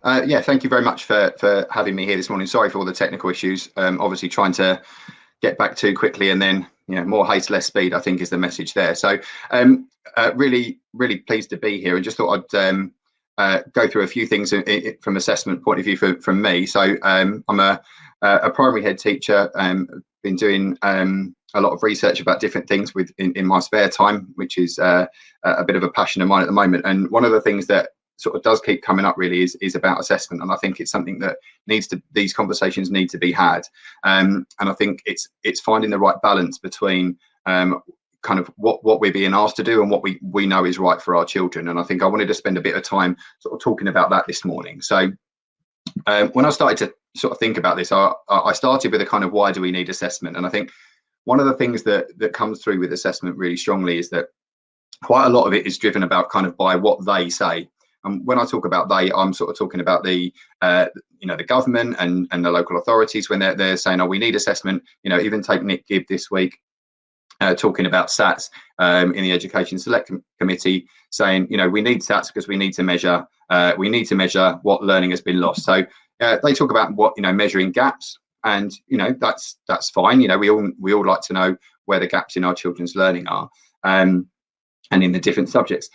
Yeah, thank you very much for having me here this morning. Sorry for all the technical issues. Obviously, trying to get back too quickly, and then more haste, less speed, I think, is the message there. So, really pleased to be here, and just thought I'd go through a few things from assessment point of view from me. So, I'm a primary head teacher. Been doing a lot of research about different things in my spare time, which is a bit of a passion of mine at the moment. And one of the things that sort of does keep coming up really is about assessment, and I think it's something that these conversations need to be had, and I think it's finding the right balance between kind of what we're being asked to do and what we know is right for our children. And I think I wanted to spend a bit of time sort of talking about that this morning. So when I started to sort of think about this, I started with a kind of, why do we need assessment? And I think one of the things that comes through with assessment really strongly is that quite a lot of it is driven about kind of by what they say. And when I talk about they, I'm sort of talking about the government and the local authorities when they're saying, oh, we need assessment. Even take Nick Gibb this week talking about SATs in the Education Select Committee, saying, we need SATs because we need to measure what learning has been lost. So they talk about measuring gaps, and that's fine. We all like to know where the gaps in our children's learning are, and in the different subjects.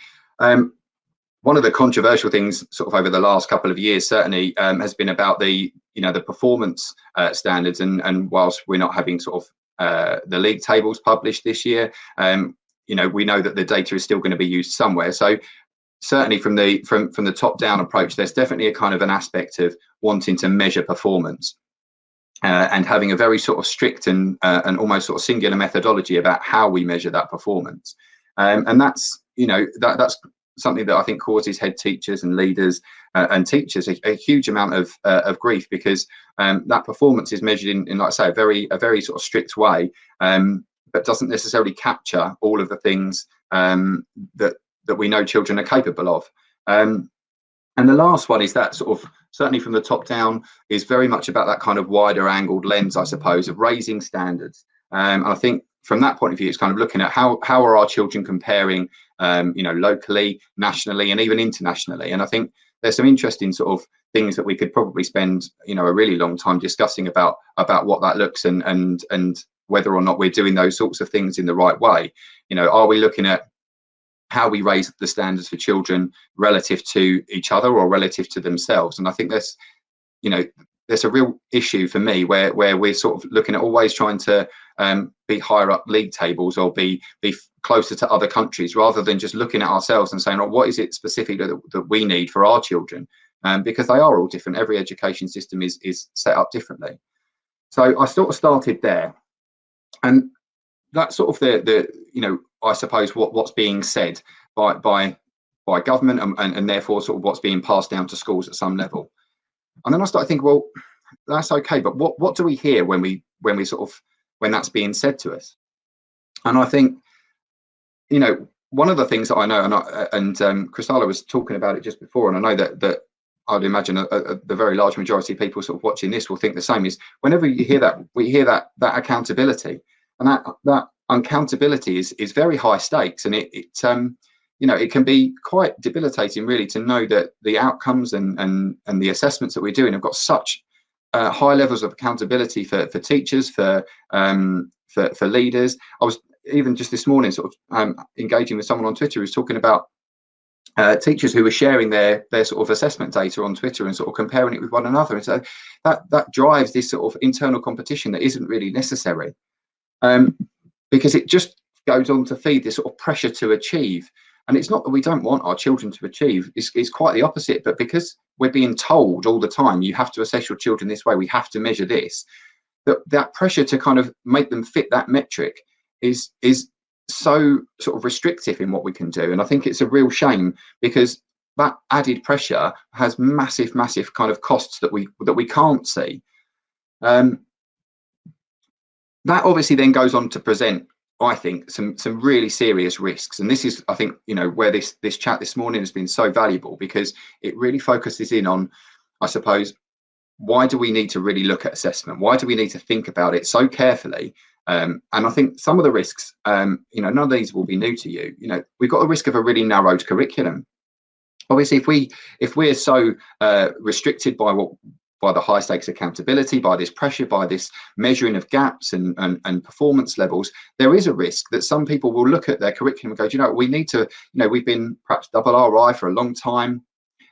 One of the controversial things sort of over the last couple of years certainly has been about the performance standards, and whilst we're not having sort of the league tables published this year, we know that the data is still going to be used somewhere. So certainly from the top down approach, there's definitely a kind of an aspect of wanting to measure performance and having a very sort of strict and almost sort of singular methodology about how we measure that performance, and that's that's something that I think causes head teachers and leaders and teachers a huge amount of grief, because that performance is measured in like I say, a very sort of strict way, but doesn't necessarily capture all of the things that we know children are capable of. And the last one is that sort of, certainly from the top down, is very much about that kind of wider angled lens, I suppose, of raising standards. And I think from that point of view, it's kind of looking at how are our children comparing, locally, nationally, and even internationally. And I think there's some interesting sort of things that we could probably spend, a really long time discussing about what that looks and whether or not we're doing those sorts of things in the right way. Are we looking at how we raise the standards for children relative to each other or relative to themselves? And I think there's a real issue for me where we're sort of looking at always trying to be higher up league tables or be closer to other countries, rather than just looking at ourselves and saying, oh, what is it specifically that we need for our children? Because they are all different. Every education system is set up differently. So I sort of started there, and that's sort of the I suppose what's being said by government and therefore sort of what's being passed down to schools at some level. And then I started thinking, well, that's okay, but what do we hear when that's being said to us? And I think, one of the things that I know, and Chrisala was talking about it just before, and I know that I'd imagine the very large majority of people sort of watching this will think the same, is whenever you hear that, we hear that accountability, and that accountability is very high stakes, and it can be quite debilitating, really, to know that the outcomes and the assessments that we're doing have got such high levels of accountability for teachers, for leaders. I was even just this morning sort of engaging with someone on Twitter who's talking about teachers who were sharing their sort of assessment data on Twitter and sort of comparing it with one another, and so that drives this sort of internal competition that isn't really necessary, because it just goes on to feed this sort of pressure to achieve. And it's not that we don't want our children to achieve, it's quite the opposite. But because we're being told all the time, you have to assess your children this way, we have to measure this, that pressure to kind of make them fit that metric is so sort of restrictive in what we can do. And I think it's a real shame, because that added pressure has massive kind of costs that we can't see. That obviously then goes on to present, I think, some really serious risks. And this is, I think, where this chat this morning has been so valuable, because it really focuses in on, I suppose, why do we need to really look at assessment? Why do we need to think about it so carefully? And I think some of the risks, none of these will be new to you. We've got a risk of a really narrowed curriculum. Obviously, if we're so restricted by the high stakes accountability, by this pressure, by this measuring of gaps and performance levels, there is a risk that some people will look at their curriculum and go, do you know, we need to, we've been perhaps double RI for a long time.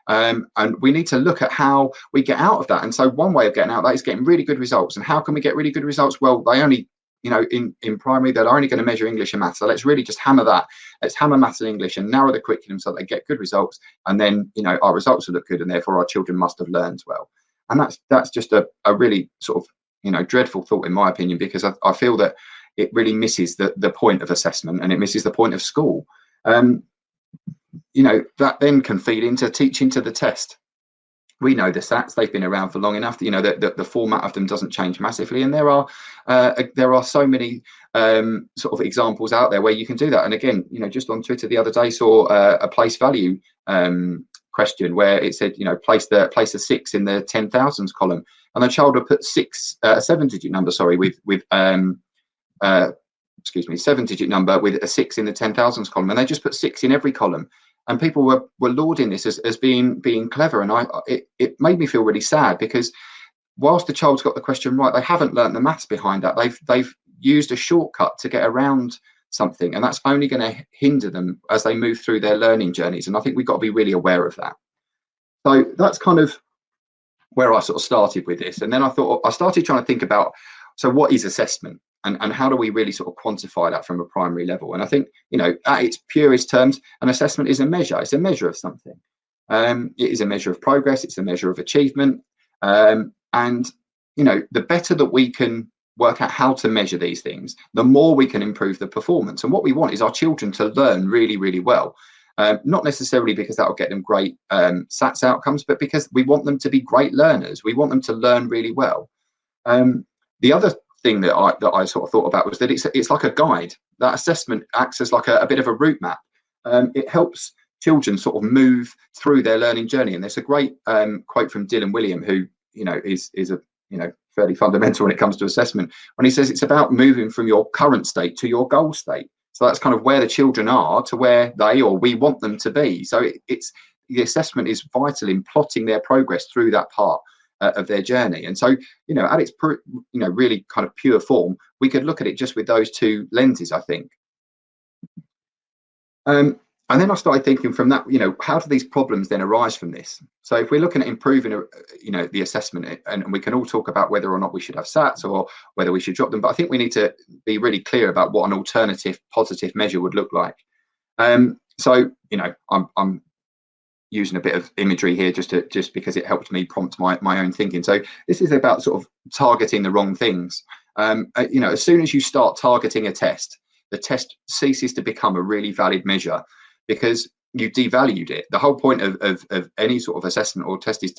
And we need to look at how we get out of that. And so one way of getting out of that is getting really good results. And how can we get really good results? Well, they only, in primary, they're only going to measure English and maths. So let's really just hammer that. Let's hammer maths and English and narrow the curriculum so they get good results. And then, our results will look good, and therefore our children must have learned well. And that's just a really sort of, dreadful thought, in my opinion, because I feel that it really misses the point of assessment, and it misses the point of school. That then can feed into teaching to the test. We know the SATs, they've been around for long enough, the format of them doesn't change massively. And there are so many sort of examples out there where you can do that. And again, just on Twitter the other day, saw a place value question where it said, place a 6 in the 10,000s column, and the child would put a 7-digit number, with 7-digit number with a 6 in the 10,000s column, and they just put 6 in every column. And people were lauding this as being clever, and it made me feel really sad, because whilst the child's got the question right, they haven't learnt the maths behind that. They've used a shortcut to get around something, and that's only going to hinder them as they move through their learning journeys. And I think we've got to be really aware of that. So that's kind of where I sort of started with this. And then I started trying to think about, so what is assessment? And how do we really sort of quantify that from a primary level? And I think, at its purest terms, an assessment is a measure. It's a measure of something. It is a measure of progress. It's a measure of achievement. And, the better that we can work out how to measure these things, the more we can improve the performance. And what we want is our children to learn really, really well. Not necessarily because that will get them great SATs outcomes, but because we want them to be great learners. We want them to learn really well. The other thing that I sort of thought about was that it's like a guide. That assessment acts as like a bit of a route map. It helps children sort of move through their learning journey. And there's a great quote from Dylan William, who is a fairly fundamental when it comes to assessment, when he says it's about moving from your current state to your goal state. So that's kind of where the children are to where we want them to be. So the assessment is vital in plotting their progress through that part of their journey. And so, at its really kind of pure form, we could look at it just with those two lenses, I think. And then I started thinking from that, how do these problems then arise from this? So if we're looking at improving, the assessment, and we can all talk about whether or not we should have SATs or whether we should drop them, but I think we need to be really clear about what an alternative positive measure would look like. So, I'm using a bit of imagery here just because it helped me prompt my own thinking. So this is about sort of targeting the wrong things. As soon as you start targeting a test, the test ceases to become a really valid measure, because you devalued it. The whole point of any sort of assessment or test is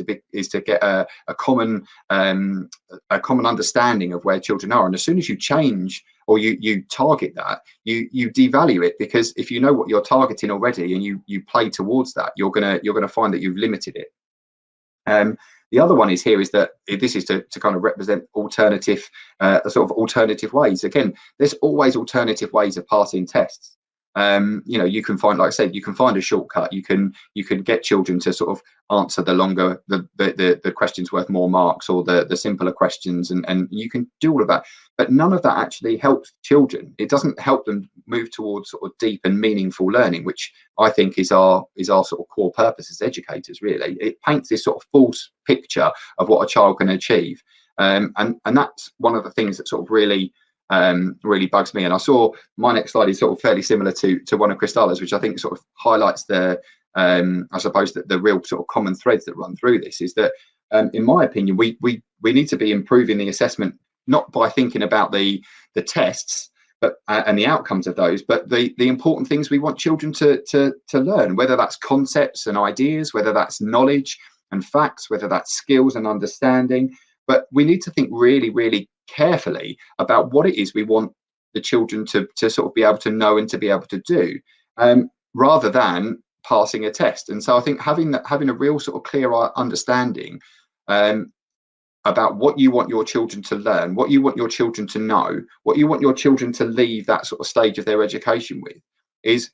to get a common understanding of where children are. And as soon as you change or you target that, you devalue it, because if you know what you're targeting already and you play towards that, you're gonna find that you've limited it. The other one is that this is to kind of represent alternative ways. Again, there's always alternative ways of passing tests. You can find, like I said, you can find a shortcut. You can get children to sort of answer the questions worth more marks, or the simpler questions, and you can do all of that. But none of that actually helps children. It doesn't help them move towards sort of deep and meaningful learning, which I think is our sort of core purpose as educators. Really, it paints this sort of false picture of what a child can achieve, and that's one of the things that sort of really bugs me. And I saw my next slide is sort of fairly similar to one of Kristalla's, which I think sort of highlights I suppose that the real sort of common threads that run through this is that, in my opinion, we need to be improving the assessment, not by thinking about the tests but and the outcomes of those, but the important things we want children to learn, whether that's concepts and ideas, whether that's knowledge and facts, whether that's skills and understanding. But we need to think really, really carefully about what it is we want the children to sort of be able to know and to be able to do, rather than passing a test. And so I think having a real sort of clear understanding about what you want your children to learn, what you want your children to know, what you want your children to leave that sort of stage of their education with, is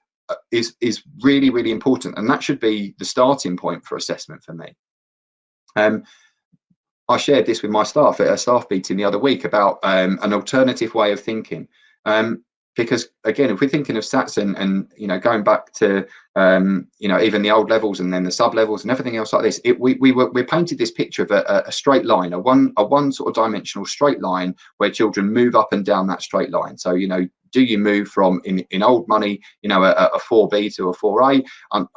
is really, really important, and that should be the starting point for assessment for me. I shared this with my staff at a staff meeting the other week about an alternative way of thinking. Because again, if we're thinking of SATs and going back to even the old levels and then the sub levels and everything else like this, we painted this picture of a straight line, a one sort of dimensional straight line where children move up and down that straight line. So do you move from in old money a 4B to a 4A?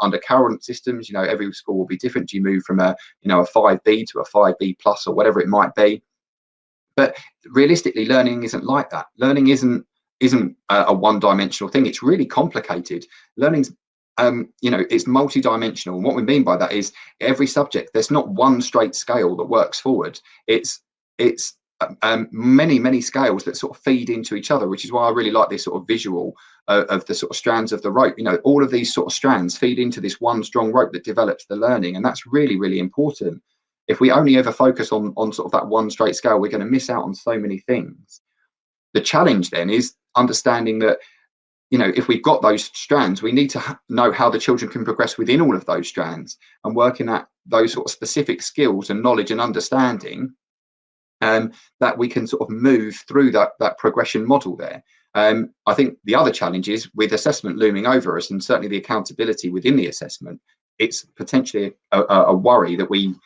Under current systems, every school will be different. Do you move from a 5B to a 5B plus or whatever it might be? But realistically, learning isn't like that. Learning isn't a one-dimensional thing. It's really complicated. Learning's it's multi-dimensional, and what we mean by that is every subject, there's not one straight scale that works forward. It's many scales that sort of feed into each other, which is why I really like this sort of visual of the sort of strands of the rope. All of these sort of strands feed into this one strong rope that develops the learning, and that's really, really important. If we only ever focus on sort of that one straight scale, we're going to miss out on so many things. The challenge then is understanding that if we've got those strands, we need to know how the children can progress within all of those strands, and working at those sort of specific skills and knowledge and understanding that we can sort of move through that progression model there. I think the other challenge is with assessment looming over us, and certainly the accountability within the assessment, it's potentially a worry that we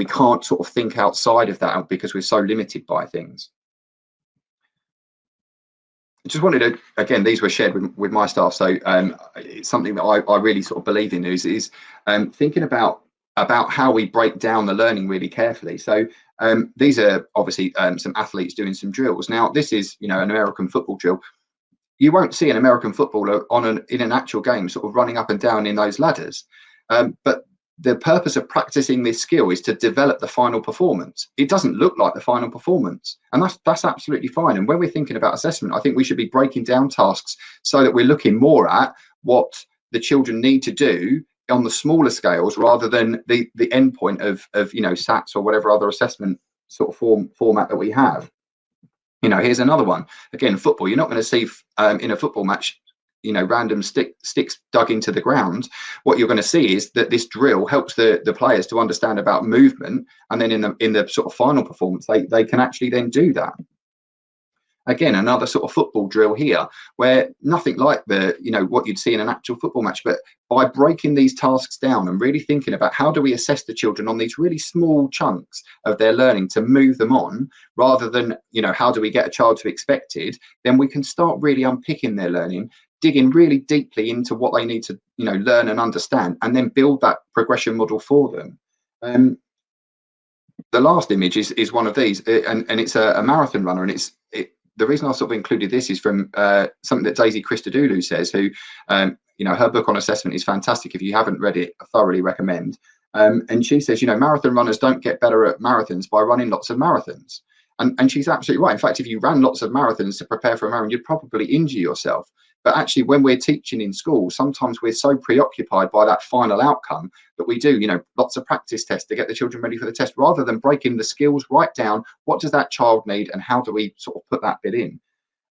can't sort of think outside of that because we're so limited by things. I just wanted to, again, these were shared with my staff, so it's something that I really sort of believe in is thinking about how we break down the learning really carefully. So these are obviously some athletes doing some drills. Now, this is an American football drill. You won't see an American footballer in an actual game sort of running up and down in those ladders, but the purpose of practicing this skill is to develop the final performance. It doesn't look like the final performance, and that's absolutely fine. And when we're thinking about assessment, I think we should be breaking down tasks so that we're looking more at what the children need to do on the smaller scales rather than the end point of SATs or whatever other assessment sort of format that we have. Here's another one. Again, football. You're not going to see in a football match random sticks dug into the ground. What you're going to see is that this drill helps the players to understand about movement, and then in the sort of final performance they can actually then do that. Again, another sort of football drill here, where nothing like what you'd see in an actual football match, but by breaking these tasks down and really thinking about how do we assess the children on these really small chunks of their learning to move them on, rather than how do we get a child to expected, then we can start really unpicking their learning, digging really deeply into what they need to learn and understand, and then build that progression model for them. The last image is one of these, and it's a marathon runner, and the reason I sort of included this is from something that Daisy Christodoulou says, who her book on assessment is fantastic. If you haven't read it, I thoroughly recommend. And she says marathon runners don't get better at marathons by running lots of marathons, and she's absolutely right. In fact, if you ran lots of marathons to prepare for a marathon, you'd probably injure yourself. But actually, when we're teaching in school, sometimes we're so preoccupied by that final outcome that we do, lots of practice tests to get the children ready for the test, rather than breaking the skills right down. What does that child need, and how do we sort of put that bit in?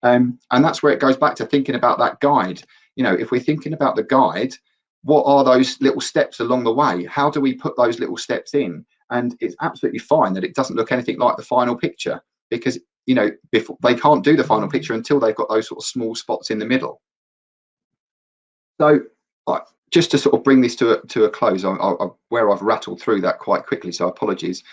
And that's where it goes back to thinking about that guide. If we're thinking about the guide, what are those little steps along the way? How do we put those little steps in? And it's absolutely fine that it doesn't look anything like the final picture, because before they can't do the final picture until they've got those sort of small spots in the middle. So just to sort of bring this to a close, where I've rattled through that quite quickly, so apologies.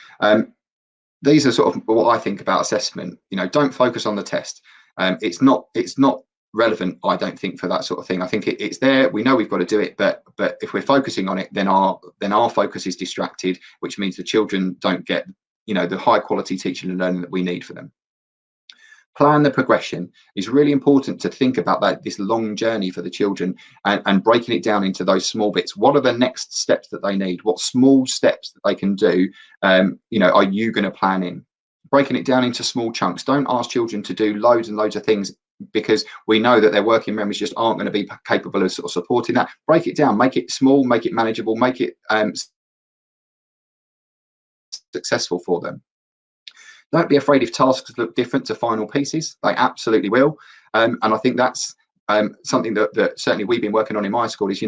These are sort of what I think about assessment. Don't focus on the test. It's not relevant, I don't think, for that sort of thing. I think it's there. We know we've got to do it, but if we're focusing on it, then our focus is distracted, which means the children don't get the high quality teaching and learning that we need for them. Plan the progression. Is really important to think about this long journey for the children, and breaking it down into those small bits. What are the next steps that they need? What small steps that they can do are you going to plan in? Breaking it down into small chunks. Don't ask children to do loads and loads of things, because we know that their working memories just aren't going to be capable of sort of supporting that. Break it down, make it small, make it manageable, make it successful for them. Don't be afraid if tasks look different to final pieces. They absolutely will. And I think that's something that certainly we've been working on in my school is,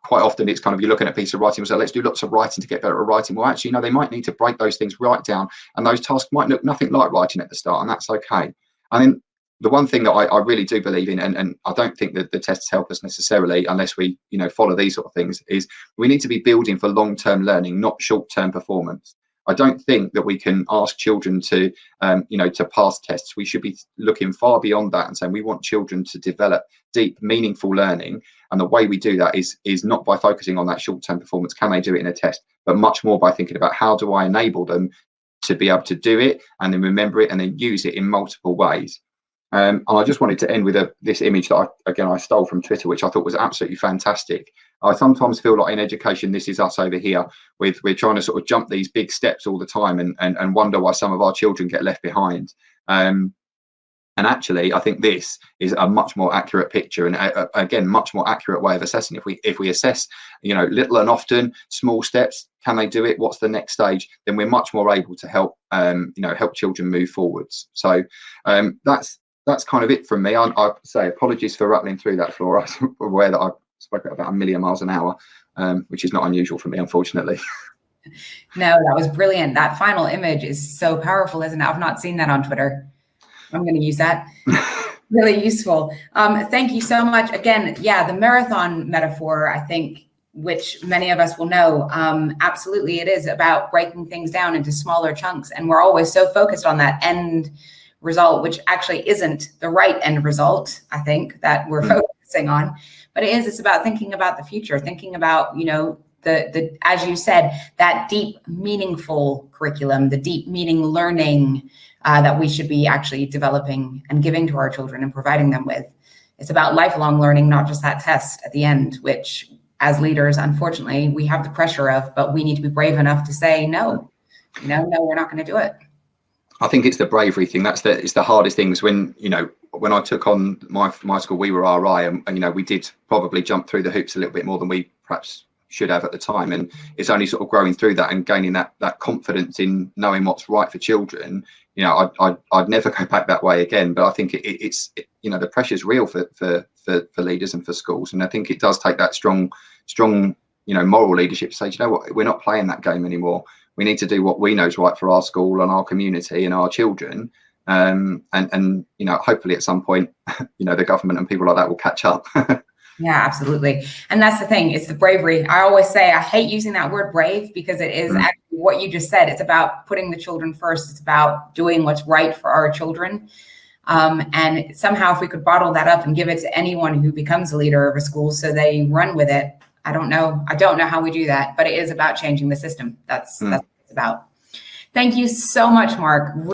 quite often it's kind of, you're looking at a piece of writing, so let's do lots of writing to get better at writing. Well, actually, they might need to break those things right down, and those tasks might look nothing like writing at the start, and that's okay. And then the one thing that I really do believe in, and I don't think that the tests help us necessarily unless we, follow these sort of things, is we need to be building for long-term learning, not short-term performance. I don't think that we can ask children to, to pass tests. We should be looking far beyond that and saying we want children to develop deep, meaningful learning. And the way we do that is not by focusing on that short-term performance. Can they do it in a test? But much more by thinking about how do I enable them to be able to do it and then remember it and then use it in multiple ways. And I just wanted to end with this image that I stole from Twitter, which I thought was absolutely fantastic. I sometimes feel like in education, this is us over here we're trying to sort of jump these big steps all the time and wonder why some of our children get left behind. And actually, I think this is a much more accurate picture, and again, much more accurate way of assessing. If we assess, little and often, small steps, can they do it? What's the next stage? Then we're much more able to help, help children move forwards. So that's kind of it from me. I say apologies for rattling through that, Flora. I'm aware that I spoke at about 1,000,000 miles an hour, which is not unusual for me, unfortunately. No, that was brilliant. That final image is so powerful, isn't it? I've not seen that on Twitter. I'm going to use that. Really useful. Thank you so much. Again, the marathon metaphor, I think, which many of us will know, absolutely it is about breaking things down into smaller chunks. And we're always so focused on that end result, which actually isn't the right end result, I think, that we're focusing on. But it's about thinking about the future, thinking about, the as you said, that deep, meaningful curriculum, the deep meaning learning that we should be actually developing and giving to our children and providing them with. It's about lifelong learning, not just that test at the end, which as leaders, unfortunately, we have the pressure of, but we need to be brave enough to say, no, we're not going to do it. I think it's the bravery thing. It's the hardest things when I took on my school, we were RI and we did probably jump through the hoops a little bit more than we perhaps should have at the time. And it's only sort of growing through that and gaining that confidence in knowing what's right for children. I'd never go back that way again. But I think it's the pressure's real for leaders and for schools. And I think it does take that strong, moral leadership to say, you know what, we're not playing that game anymore. We need to do what we know is right for our school and our community and our children. And hopefully at some point, the government and people like that will catch up. Yeah, absolutely. And that's the thing, it's the bravery. I always say I hate using that word brave because it is actually what you just said. It's about putting the children first. It's about doing what's right for our children. And somehow if we could bottle that up and give it to anyone who becomes a leader of a school so they run with it, I don't know how we do that, but it is about changing the system. That's what it's about. Thank you so much, Mark.